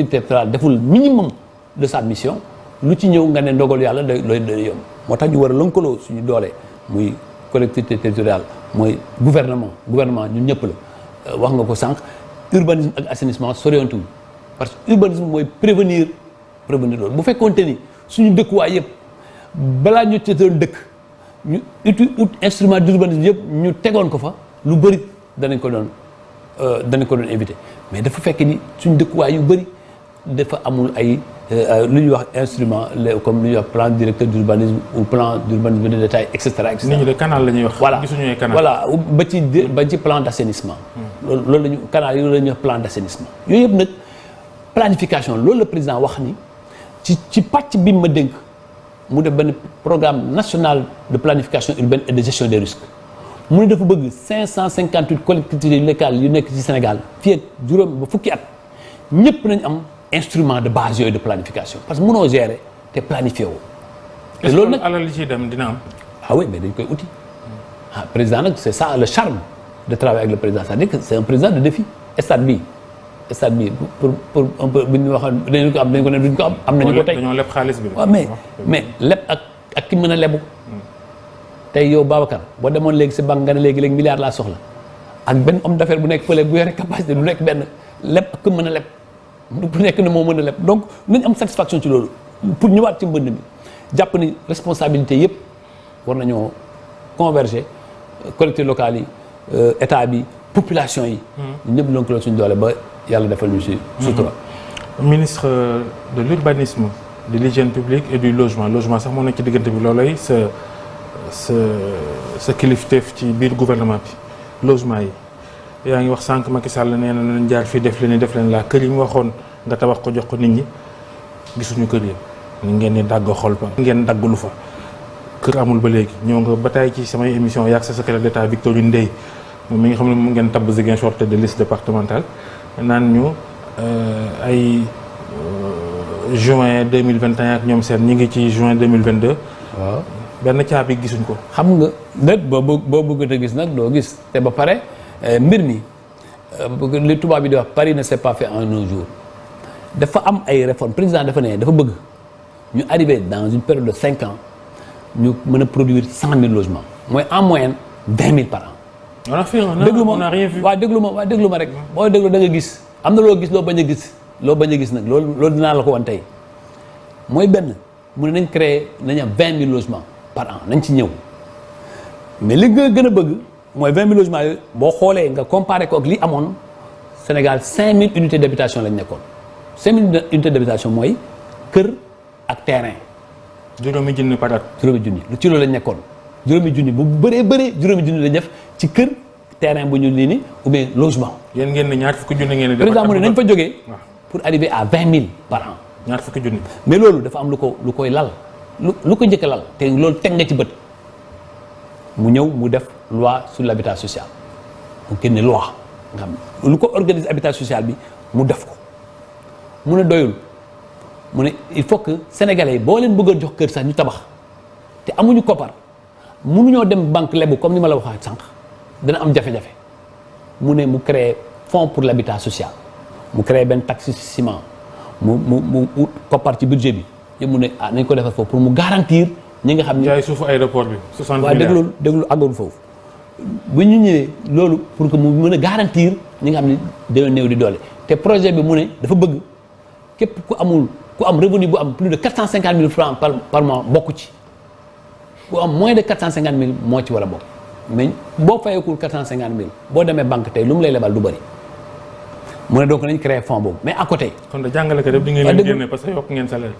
collectivité territoriale deful minimum de sa mission lu ci ñëw nga ne ndogal yàlla day yomb moo tax ñu war a lëkkaloo suñu doole muy collectivité territoriale mooy gouvernement ñun ñëpp la wax nga ko sànq urbanisme ak assainissement soriantuwul parce que urbanisme mooy prévenir loolu bu fekkoonte ni suñu dëkkuwaay yëpp balaa ñu ci doon dëkk ñu ut instrument d'urbanisme yëpp ñu tegoon ko fa lu bëri danañ ko doon éviter mais dafa fekk ni suñu dëkkuwaay yu bëri dafa amul ay lu ñuy wax instrument comme lu ñuy wax plan directeur d'urbanisme ou plan d'urbanisme de détail et cetera et cetera. nit ñi de canal la ñuy wax. voilà gisuñu ay canal. voilà ba ci plan d'assainissement. loolu la ñu canal yooyu la ñuy wax plan d'assainissement. yooyu yëpp nag planification loolu la président wax ni ci pàcc bi ma dénk mu def benn programme national de planification urbaine et de gestion des risques mu ne dafa bëgg 558 collectivités locales yu nekk ci Sénégal fii ak juróom ba fukki at ñëpp nañ am instrument de base yooyu de planification parce que mënoo gérer te planifié woo. te loolu nag alal li ciy dem dina am. ah oui mais dañ koy uti président nag c'est ça le charme de travailler avec le président c'est-à-dire que c'est un président de défi stade bi pour un peu bu ñu waxoon dañu ko am dañu ko ne duñ ko am nañu ko tey dañoo leb xaalis bi. waaw mais leb ak ki mën a lebu. tey yow Babacar boo demoon léegi si banque nga ne léegi milliard laa soxla ak benn homme d'affaires bu nekk fële bu yore capacité du nekk benn leb ak ki mën a leb bu nekk ne moo mën a leb donc nañ am satisfaction ci loolu pour ñëwaat ci mbënd mi jàpp ni responsabilité yëpp war nañoo converger collectivités locales yi état bi population yi. ñëpp lëkkaloo suñu doole ba yàlla defal ñu si sutura. ministre de l'urbanisme de l'hygiène publique et du logement sax moo nekk ci diggante bi loolay sa kilifteef ci biir gouvernement bi logement yi yaa ngi wax sànq Macky Sall nee na leen jaar fii def leen laa kër yi mu waxoon nga tabax ko jox ko nit ñi gisuñu kër yi ni ngeen ni dagg xol ba ngeen dagg lu fa kër amul ba léegi ñëw nga ba tey ci samay émission yaag sa secrétaire d'État Victorine Ndeye moom mi nga xam ne mu ngeen tabb Ziguinchor tête de liste départementale naan ñu ay juin 2021 ak ñoom seen ñi ngi ci juin 2022 waaw benn caabi gisuñ ko. xam nga nag boo bëgg a gis nag doo gis te ba pare mbir mi li tubaab bi di wax Paris ne s'est pas fait en un jour dafa am ay réformes président dafa bëgg ñu arriver dans une période de 5 ans ñu mën a produire 100 000 logements mooy en moyenne 20 000 par an. on a fait on a rien vu. waaw déglu ma rek boo déglu da nga gis am na loo gis loo bañ a gis nag loolu dinaa la ko wan tey mooy benn mu ne nañ am 20 000 logements par an nañ ci ñëw mais li nga gën a bëgg mooy 20 000 logements yooyu boo xoolee nga comparé ko ak li amoon Sénégal 5 000 unités d'habitation lañ nekkoon 5 000 unités d'habitation mooy kër ak terrain. juróomi junni par at. juróomi junni lu ci loolu lañ nekkoon juróomi junni bu bëree juróomi junni lañ def ci kër terrain bu ñu lii ni ou bien logement. yéen ngeen ne ñaar fukki junni ngeen di def. président mu ne nañ fa jógee pour arriver à 20 000 par an. ñaar fukki junni. mais loolu dafa am lu koy lal lu ko njëkk a lal te loolu teg nga ci bët mu ñëw mu def loi sur l'habitat social mu génne loi nga xam lu ko organise habitat social bi mu def ko mu ne doyul mu ne il faut que sénégalais yi boo leen bëgg a jox kër sax ñu tabax te amuñu koppar mënuñoo dem banque lebu comme ni ma la waxee sànq dana am jafe-jafe mu ne mu créer fonds pour l'habitat social mu créer benn taxe ciment mu koppar ci budget bi yëpp mu ne nañ ko defar foofu pour mu garantir ñi nga xam ne. jaay suufu aéroport bi 60 milliards waaw déglu àggul foofu bu ñu ñëwee loolu pour que mu mën a garantir ñi nga xam ne dina néew di doole te projet bi mu ne dafa bëgg képp ku am revenu bu am plus de 450 000 francs par mois bokk ci ku am moins de 450 000 moo ci war a bokk mais boo fayekul 450 000 boo demee banque tey lu mu lay lebal du bëri mu ne donc nañ créer fonds boobu mais à côté. kon de jàngalekat yëpp di ngeen leen génne parce que yokk ngeen salaire.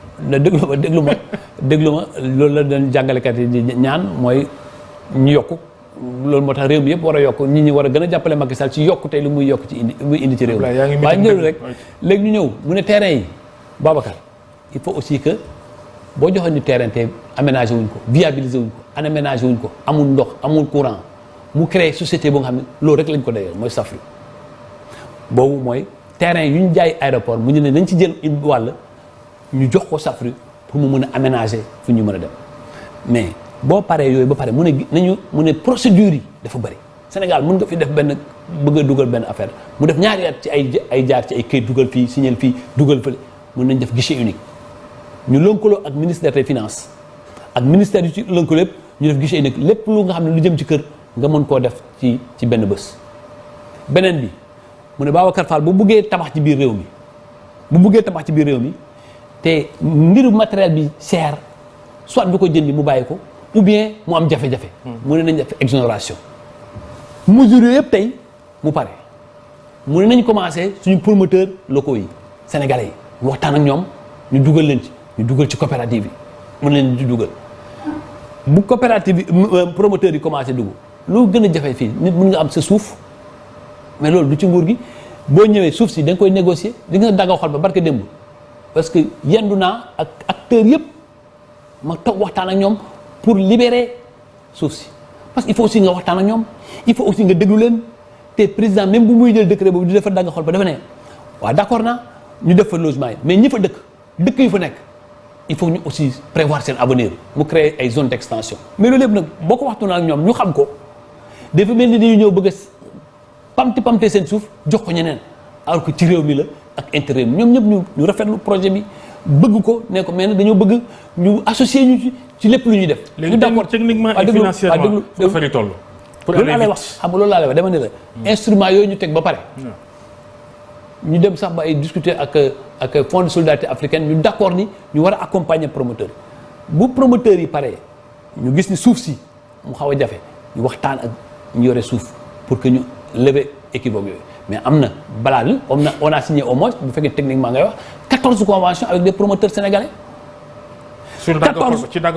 déglu ma loolu la dañ jàngalekat yi di ñaan mooy ñu yokku loolu moo tax réew mi yëpp war a yokk nit ñi war a gën a jàppale Macky Sall ci yokku tey lu muy yokk ci indi ci réew mi. waaye ñëw rek léegi ñu ñëw mu ne terrain yi Babacar il faut aussi que boo joxoon ñu terrain te aménagé wuñ ko viabilisé wuñ ko aménagé wuñ ko amul ndox amul courant mu créer société boo nga xam ne loolu rek lañ ko dayoo mooy Safri boobu mooy terrain yu ñu jaay aéroport mu ñu ne nañ ci jël wàll ñu jox ko Safri pour mu mën a aménager fu ñu mën a dem mais boo paree yooyu ba pare mu ne procédure yi dafa bëri Sénégal mën nga fi def benn bëgg a dugal benn affaire mu def ñaari at ci ay jaar ci ay këyit dugal fii signal fii dugal fële mën nañ def guichet unique ñu lëkkaloo ak ministère des finances ak ministère yu ci lëkkaloo lépp ñu def guichet unique lépp lu nga xam ne lu jëm ci kër nga mën koo def ci benn bés. beneen bi mu ne Babacar Fall bu buggee tabax ci biir réew mi te mbiru matériel bi cher soit du ko jëndi mu bàyyi ko ou bien mu am jafe-jafe. mu ne nañ def exonération. mesures yooyu yëpp tey mu pare mu ne nañ commencé suñu promoteurs locaux yi sénégalais yi ñu waxtaan ak ñoom ñu dugal leen ci ñu dugal ci coopérative yi mën leen di dugal bu coopérative yi promoteurs yi commencé dugg loo gën a jafe fii nit mën nga am sa suuf mais loolu du ci nguur gi boo ñëwee suuf si da nga koy négocier di nga daggaw xol ba barke démb parce que yendu naa ak acteurs yëpp ma toog waxtaan ak ñoom pour libérer suuf si parce que il faut aussi nga waxtaan ak ñoom il faut aussi nga déglu leen te président même bu muy jël décret boobu di dafa dagg xol ba dafa ne waaw d'accord naa ñu def fa logement yi mais ñi fa dëkk yu fa nekk il faut ñu aussi prévoir seen avenir mu créer ay zones d'extension mais loolu yëpp nag boo ko waxtu ak ñoom ñu xam ko dafa mel ni dañu ñëw bëgg a pamte seen suuf jox ko ñeneen alors que ci réew mi la ak intérêt mi ñoom ñëpp ñu rafetlu projet bi bëgg ko ne ko mais nag dañoo bëgg ñu associer ñu ci lépp lu ñuy def. ñu d'accord techniquement et financièrement dafa di toll. pour loolu laa lay wax xam nga loolu laa lay wax dama ne la. instrument yooyu ñu teg ba pare. ñu dem sax ba ay discuter ak fonds de solidarité africaine ñu d'accord ni ñu war a accompagner promoteur bu promoteur yi paree ñu gis ni suuf si mu xaw a jafe ñu waxtaan ak ñu yore suuf pour que ñu lever équivoque yooyu mais am na balaa li on a signé au moins bu fekkee techniquement ngay wax 14 conventions avec des promoteurs sénégalais. sur dagg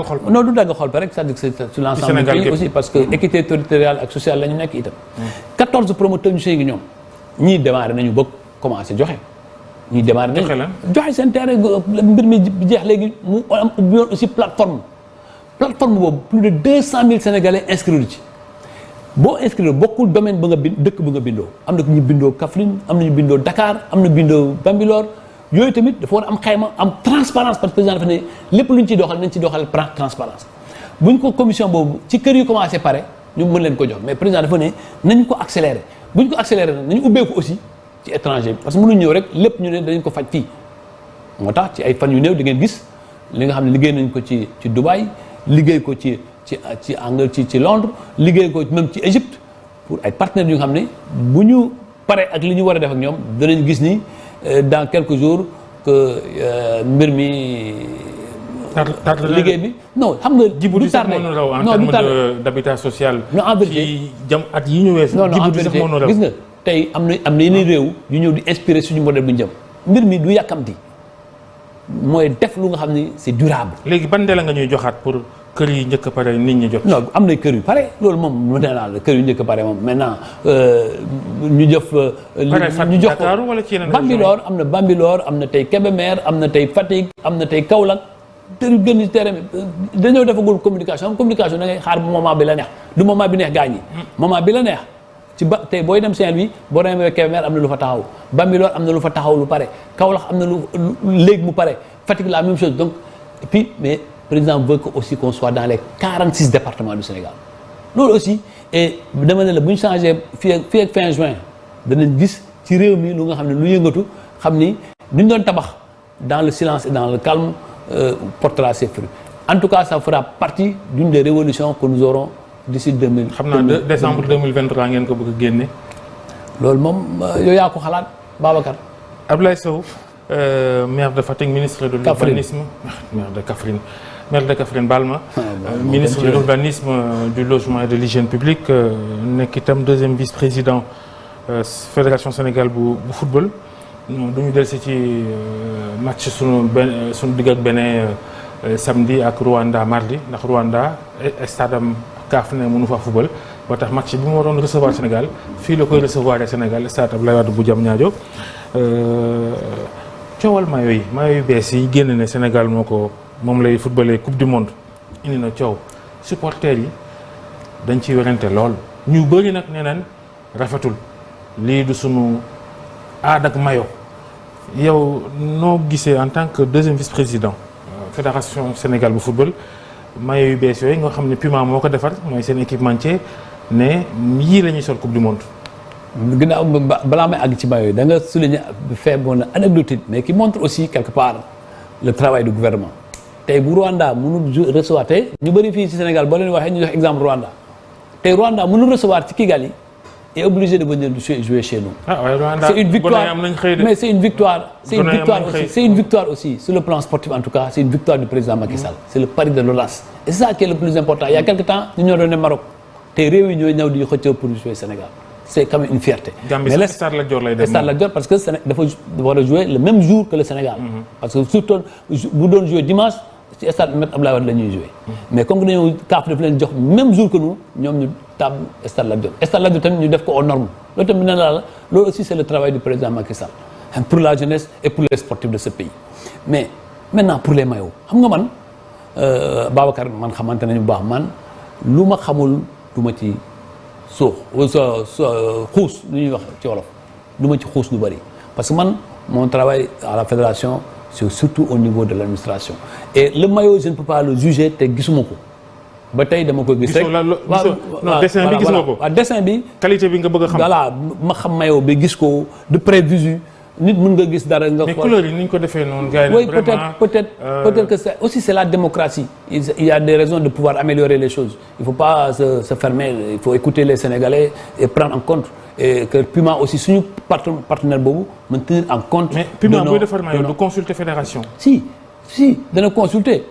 xol non du dagg xol ba rek c'est-à-dire que c'est sur l'ensemble du pays aussi parce que équité territoriale ak sociale la ñu nekk itam. 14 promoteurs ñu sëy gi ñoom ñii démarré nañu bëgg commencé joxe. ñii démarré nañu joxe seen terrain mbir mi jeex léegi mu am ubbi woon aussi plateforme boobu plus de 200 000 sénégalais inscrits ci. boo inscrire bokkul domaine ba nga dëkk ba nga bindoo am na ñu bindoo Kaffrine am na ñu bindoo Dakar am na bindoo Bambilor yooyu tamit dafa war a am xayma am transparence parce que président dafa ne lépp lu ñu ciy doxal nañ ci doxal transparence buñ ko commission boobu ci kër yu commencé pare ñu mën leen ko jox mais président dafa ne nañ ko accélérer buñ ko accélérer nañu ubbeeku aussi ci étranger parce que mënuñ ñëw rek lépp ñu ne dañ ko faj fii moo tax ci ay fan yu néew di ngeen gis li nga xam ne liggéey nañ ko ci Dubaï liggéey ko ci Angleterre ci Londres liggéey ko même ci Égypte pour ay partenaires yu nga xam ne bu ñu paree ak li ñu war a def ak ñoom danañ gis ni dans quelques jours que mbir mi. liggéey bi non xam nga. du tardé non du tardé d'habitat social. non en vérité ci at yi ñu weesu. non en vérité gis nga tey am na yeneen réew yu ñëw di inspirer suñu modèle bu ñu jëm mbir mi du yàkkamti mooy def lu nga xam ni c'est durable. léegi ban délai nga ñuy joxaat pour. kër yi njëkk a pare nit ñi jot. non am na kër yu pare loolu moom mu nee naa la kër yu njëkk a pare moom maintenant ñu jëf. ñu jox ko wala ci yeneen Bambilor am na Bambilor am na tey Kébémer am na tey Fatick am na tey Kaolack te yu gën ci terrain bi dañoo defagul communication da ngay xaar moment bi la neex du moment bi neex gaañ yi. moment bi la neex ci tey booy dem Saint-Louis boo demee Kébémer am na lu fa taxaw Bambilor am na lu fa taxaw lu pare Kaolack am na lu léegi mu pare Fatick la même chose donc et puis mais. Le président veut que aussi qu'on soit dans les 46 départements du Sénégal loolu aussi et dama ne la bu ñu changé fii ak fin juin danañ gis ci réew mi lu nga xam ne lu yëngatu xam ni duñ doon tabax dans le silence et dans le calme portera ses fruits en tout cas ça fera partie d'une des révolutions que nous aurons d'ici 2000. xam naa décembre 2023 ngeen ko bëgg a génne. loolu moom yow yaa ko xalaat Babacar. Abdoulaye Sow maire de Fatick ministre de l'urbanisme maire de Kaffrine Balma ministre de l'urbanisme du logement et de l'hygiène publique nekk itam deuxième vice-président fédération Sénégal bu football duñu dellusi ci match sunu digg ak Bénin samedi ak Rwanda mardi ndax Rwanda stade am kaaf ne mënu fa football ba tax match bi mu waroon recevoir Sénégal fii la koy recevoir Sénégal stade Abdoulaye Wade bu Diamniadio coowal mayo yu bees yi génn ne Sénégal moom lay footballé coupe du monde indi na coow supporters yi dañ ciy werante lool ñu bëri nag nee nañ rafetul lii du sunu aada ak mayo yow noo gisee en tant que deuxième vice-président fédération Sénégal bu football mayo yu bees yooyu nga xam ne Puma moo ko defar mooy seen équipementier ne yii la ñuy sol coupe du monde. ginnaaw balaa may àgg ci maillot yi da nga souligner fait bon anecdotique mais qui montre aussi quelque part le travail du gouvernement tey bu Rwanda mënul recevoir tey ñu bëri fii ci Sénégal boo leen waxee ñu jox exemple Rwanda tey Rwanda mënul recevoir ci Kigali est obligé de venir jouer chez nous. C'est une victoire mais c'est une victoire aussi sur le plan sportif en tout cas c'est une victoire du président Macky Sall. C'est le pari de l'audace et c'est ça qui est le plus important il y a quelque temps ñu ñoo doon ne Maroc tey réew yi ñooy ñëw di xëccoo pour jouer Sénégal. C'est quand même une fierté. Mais Stade Lat Dior lay dem Stade Lat Dior parce que dafa war a jouer le même jour que le Sénégal. Parce que surtout bu doon jouer dimanche ci stade Me Abdoulaye Wade la ñuy jouer. Mais comme que dañoo CAF daf leen jox même jour que nous ñoom ñu taab Stade Lat Dior. Stade Lat Dior tamit ñu def ko aux normes loolu tamit nee naa la loolu aussi c'est le travail du président Macky Sall pour la jeunesse et pour les sportifs de ce pays. Mais maintenant pour les maillots xam nga man Babacar man xamante nañu bu baax man lu ma xamul du ma ci. xuus lu ñuy wax ci wolof du ma ci xuus lu bëri parce que man mon travail à la fédération c'est surtout au niveau de l'administration et le maillot je ne peux pas le juger te gisuma ko ba tey dama koy gis rek non dessin bi gis nga ko waaw dessin bi qualité bi nga bëgg a xam voilà ma xam maillot bi gis ko de près visu nit mën nga gis dara nga. mais couleur yi ni ñu ko defee noonu. gars yi oui peut-être que c'est la démocratie il y a des raisons de pouvoir améliorer les choses il faut pas se fermer il faut écouter les Sénégalais et prendre en compte et que Puma aussi suñu partenaire boobu mën tenir en compte. mais Puma buy defar maillot du consulter fédération. si dana consulter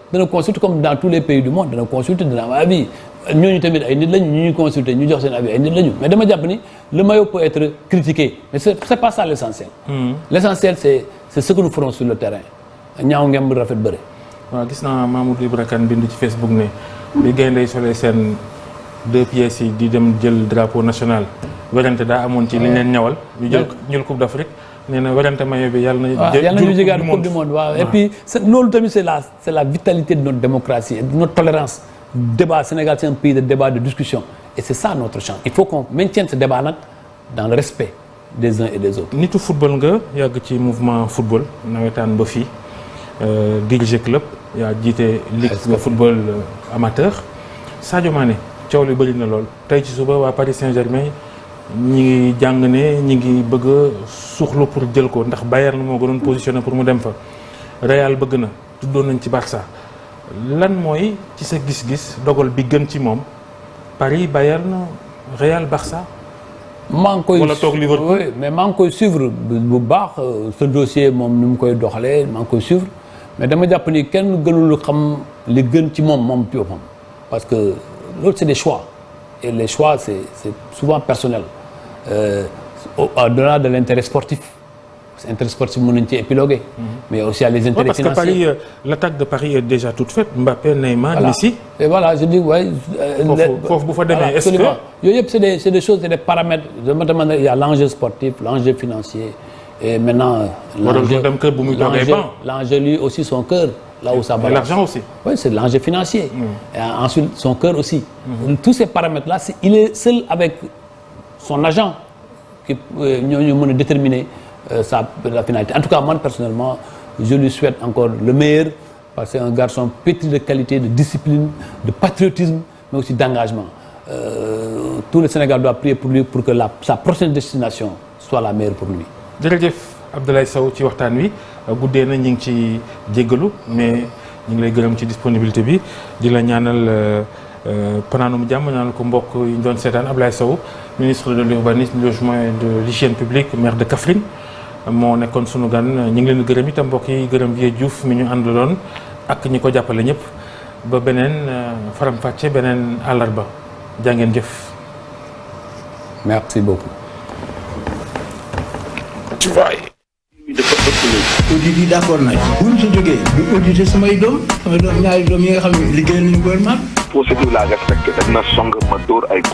comme dans tous les pays du monde dana consulter dana am avis ñooñu tamit ay nit lañu ñu ñuy consulter ñu jox seen avis ay nit lañu mais dama jàpp ni le maillot peut être critiqué mais c'est pas ça l'essentiel. L'essentiel c'est ce que nous ferons sur le terrain ñaaw ngeen bu rafet bëre. waaw gis naa Mamadou Ibra Kane bind ci Facebook ne bi gaynde yi solee seen 2 pièces yi di dem jël drapeau national werante daa amoon ci li leen ñawal. ñu jël coupe d'Afrique. nee na werante maillot bi yàlla na ñu jégaat coupe du monde waaw et puis loolu tamit c'est la vitalité de notre démocratie et de notre tolérance. Débat Sénégal c'est un pays de débat de discussion et c'est ça notre chance il faut qu'on maintienne ce débat nag dans le respect des uns et des autres. nitu football nga yàgg ci mouvement football nawetaan ba fii diriger club yaa jiite ligue de football amateur Sadio Mané coow li bëri na lool tey ci suba waa Paris Saint-Germain ñi ngi jàng ne ñi ngi bëgg a suuxlu pour jël ko ndax Bayern moo gënoon positionné pour mu dem fa Real bëgg na tuddoon nañ ci Barça. lan mooy ci sa gis-gis dogal bi gën ci moom Paris Bayern Real Barça. maa ngi koy wala toog Liverpool oui mais maa ngi koy suivre bu baax ce dossier moom ni mu koy doxalee maa ngi koy suivre mais dama jàpp ni kenn gënul xam li gën ci moom boppam parce que loolu c'est des choix et les choix c'est souvent personnel au-delà de l'intérêt sportif. Intérêt sportif mën nañu ci épiloguer. mais aussi à les intérêts financiers. Parce que Paris l'attaque de Paris est déjà toute faite Mbappé Neymar Messi. et voilà je dis foofu bu fa demee est-ce que yooyu yëpp c'est des choses c'est des paramètres dama demande il y a l'enjeu sportif l'enjeu financier et maintenant. l'enjeu lui aussi son cœur. là où ça balance. L'argent aussi. Oui c'est l'enjeu financier. Et ensuite son cœur aussi. Tous ces paramètres là il est seul avec son agent qui ñooñu mën a déterminer. La finalité. En tout cas, moi personnellement, je lui souhaite encore le meilleur parce que c'est un garçon pétri de qualité, de discipline, de patriotisme, mais aussi d'engagement. Tout le Sénégal doit prier pour lui pour que sa prochaine destination soit la meilleure pour lui. jërëjëf Abdoulaye Sow ci waxtaan wi guddee na ñu ngi ci jéggalu mais ñu ngi lay gërëm ci disponibilité bi di la ñaanal panaanum jàmm ñaanal ko mbokk yi ñu doon seetaan Abdoulaye Sow ministre de l'urbanisme, du logement et de l'hygiène publique maire de Kaffrine. moo nekkoon sunu gan ñu ngi leen gërëm itam mbokk yi gërëm Vieux Diouf mi ñu àndaloon ak ñi ko jàppale ñëpp ba beneen faram-fàcce beneen àllarba jaa ngeen jëf. merci beaucoup. tu vois. audit yi d'accord nañ bu ñu si jógee du auditer samay doom ñaari doom yi nga xam ne liggéey nañu gouvernement. procédure la respecté dañ na song ma dóor ay